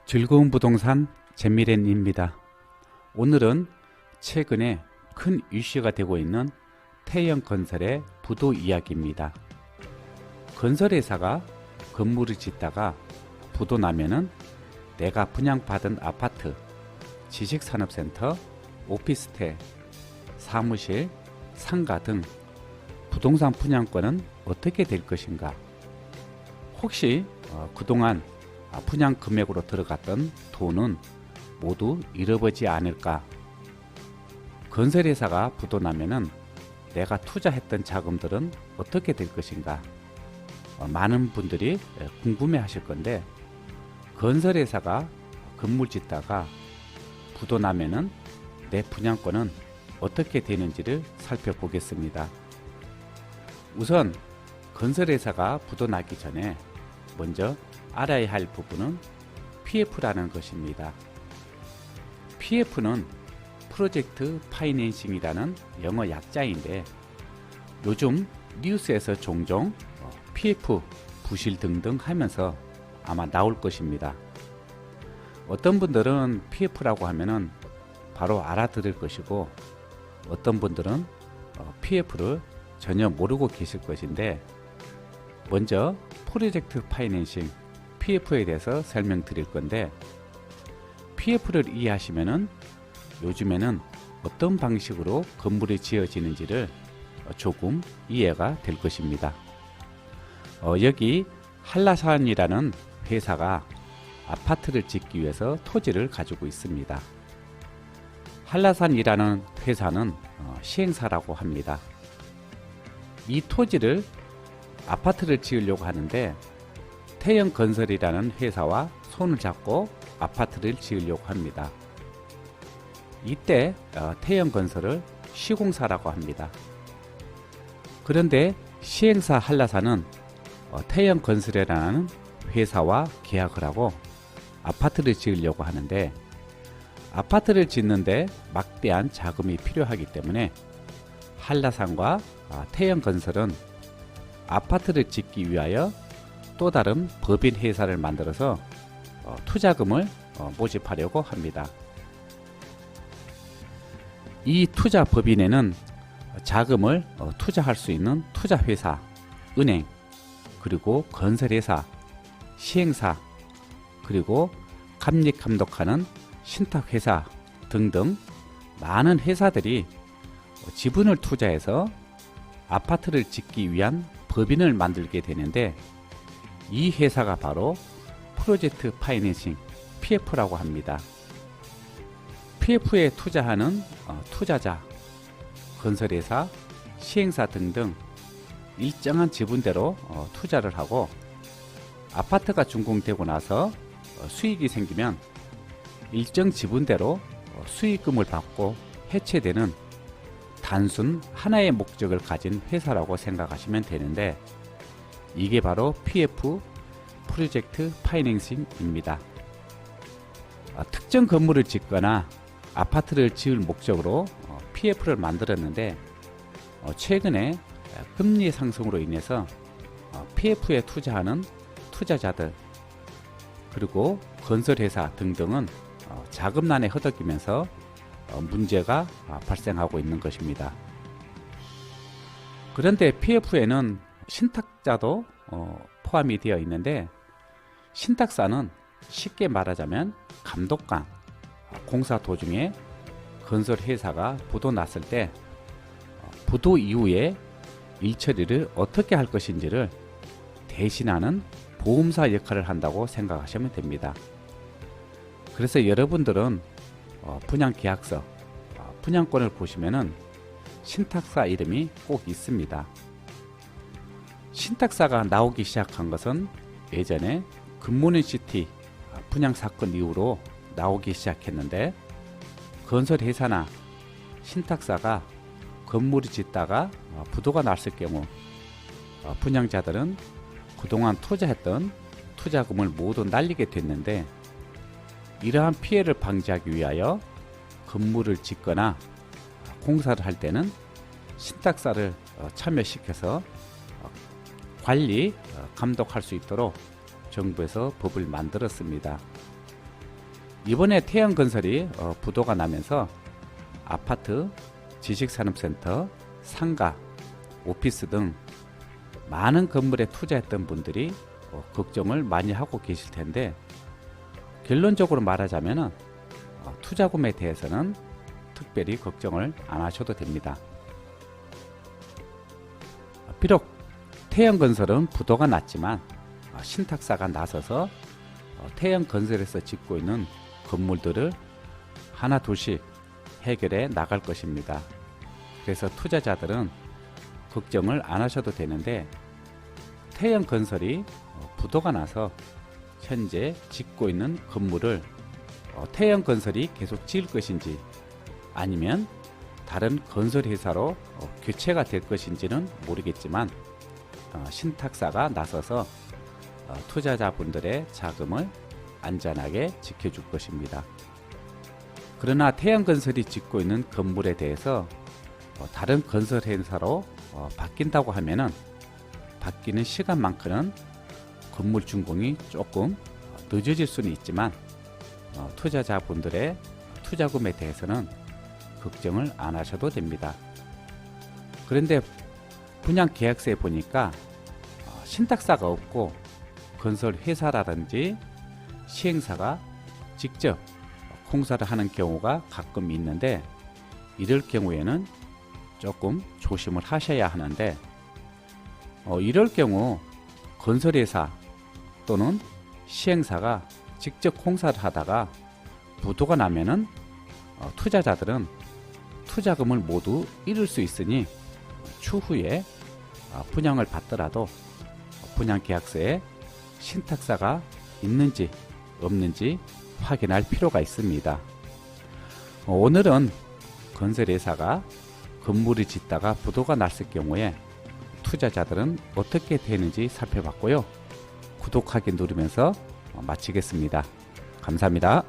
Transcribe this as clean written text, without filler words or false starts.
즐거운 부동산 재미렌입니다. 오늘은 최근에 큰 이슈가 되고 있는 태영건설의 부도 이야기입니다. 건설회사가 건물을 짓다가 부도 나면은 내가 분양받은 아파트, 지식산업센터, 오피스텔, 사무실, 상가 등 부동산 분양권은 어떻게 될 것인가? 혹시 그동안 분양 금액으로 들어갔던 돈은 모두 잃어버리지 않을까? 건설회사가 부도 나면은 내가 투자했던 자금들은 어떻게 될 것인가? 많은 분들이 궁금해 하실 건데, 건설회사가 건물 짓다가 부도 나면은 내 분양권은 어떻게 되는지를 살펴보겠습니다. 우선 건설회사가 부도 나기 전에 먼저 알아야 할 부분은 PF라는 것입니다. PF는 프로젝트 파이낸싱이라는 영어 약자인데, 요즘 뉴스에서 종종 PF 부실 등등 하면서 아마 나올 것입니다. 어떤 분들은 PF라고 하면은 바로 알아들을 것이고, 어떤 분들은 PF를 전혀 모르고 계실 것인데, 먼저 프로젝트 파이낸싱 PF에 대해서 설명드릴 건데, PF를 이해하시면은 요즘에는 어떤 방식으로 건물이 지어지는지를 조금 이해가 될 것입니다. 여기 한라산이라는 회사가 아파트를 짓기 위해서 토지를 가지고 있습니다. 한라산이라는 회사는 시행사라고 합니다. 이 토지를 아파트를 지으려고 하는데, 태영건설이라는 회사와 손을 잡고 아파트를 지으려고 합니다. 이때 태영건설을 시공사라고 합니다. 그런데 시행사 한라산은 태영건설이라는 회사와 계약을 하고 아파트를 지으려고 하는데, 아파트를 짓는데 막대한 자금이 필요하기 때문에 한라산과 태영건설은 아파트를 짓기 위하여 또 다른 법인 회사를 만들어서 투자금을 모집하려고 합니다. 이 투자 법인에는 자금을 투자할 수 있는 투자회사, 은행, 그리고 건설회사, 시행사, 그리고 감리 감독하는 신탁회사 등등 많은 회사들이 지분을 투자해서 아파트를 짓기 위한 법인을 만들게 되는데, 이 회사가 바로 프로젝트 파이낸싱 PF라고 합니다. PF에 투자하는 투자자, 건설회사, 시행사 등등 일정한 지분대로 투자를 하고, 아파트가 준공되고 나서 수익이 생기면 일정 지분대로 수익금을 받고 해체되는 단순 하나의 목적을 가진 회사라고 생각하시면 되는데, 이게 바로 PF 프로젝트 파이낸싱입니다. 특정 건물을 짓거나 아파트를 지을 목적으로 PF를 만들었는데, 최근에 금리 상승으로 인해서 PF에 투자하는 투자자들, 그리고 건설회사 등등은 자금난에 허덕이면서 문제가 발생하고 있는 것입니다. 그런데 PF에는 신탁자도 포함이 되어 있는데, 신탁사는 쉽게 말하자면 감독관, 공사 도중에 건설회사가 부도 났을 때 부도 이후에 일처리를 어떻게 할 것인지를 대신하는 보험사 역할을 한다고 생각하시면 됩니다. 그래서 여러분들은 분양계약서, 분양권을 보시면은 신탁사 이름이 꼭 있습니다. 신탁사가 나오기 시작한 것은 예전에 굿모닝시티 분양사건 이후로 나오기 시작했는데, 건설회사나 신탁사가 건물을 짓다가 부도가 났을 경우 분양자들은 그동안 투자했던 투자금을 모두 날리게 됐는데, 이러한 피해를 방지하기 위하여 건물을 짓거나 공사를 할 때는 신탁사를 참여시켜서 관리, 감독할 수 있도록 정부에서 법을 만들었습니다. 이번에 태양건설이 부도가 나면서 아파트, 지식산업센터, 상가, 오피스 등 많은 건물에 투자했던 분들이 걱정을 많이 하고 계실 텐데, 결론적으로 말하자면 투자금에 대해서는 특별히 걱정을 안 하셔도 됩니다. 비록 태양건설은 부도가 났지만 신탁사가 나서서 태양건설에서 짓고 있는 건물들을 하나 둘씩 해결해 나갈 것입니다. 그래서 투자자들은 걱정을 안 하셔도 되는데, 태양건설이 부도가 나서 현재 짓고 있는 건물을 태양건설이 계속 지을 것인지 아니면 다른 건설회사로 교체가 될 것인지는 모르겠지만 신탁사가 나서서 투자자분들의 자금을 안전하게 지켜줄 것입니다. 그러나 태양건설이 짓고 있는 건물에 대해서 다른 건설회사로 바뀐다고 하면은 바뀌는 시간만큼은 건물 준공이 조금 늦어질 수는 있지만 투자자분들의 투자금에 대해서는 걱정을 안 하셔도 됩니다. 그런데 분양계약서에 보니까 신탁사가 없고 건설회사라든지 시행사가 직접 공사를 하는 경우가 가끔 있는데, 이럴 경우에는 조금 조심을 하셔야 하는데, 이럴 경우 건설회사 또는 시행사가 직접 공사를 하다가 부도가 나면은 투자자들은 투자금을 모두 잃을 수 있으니 추후에 분양을 받더라도 분양계약서에 신탁사가 있는지 없는지 확인할 필요가 있습니다. 오늘은 건설회사가 건물을 짓다가 부도가 났을 경우에 투자자들은 어떻게 되는지 살펴봤고요. 구독하기 누르면서 마치겠습니다. 감사합니다.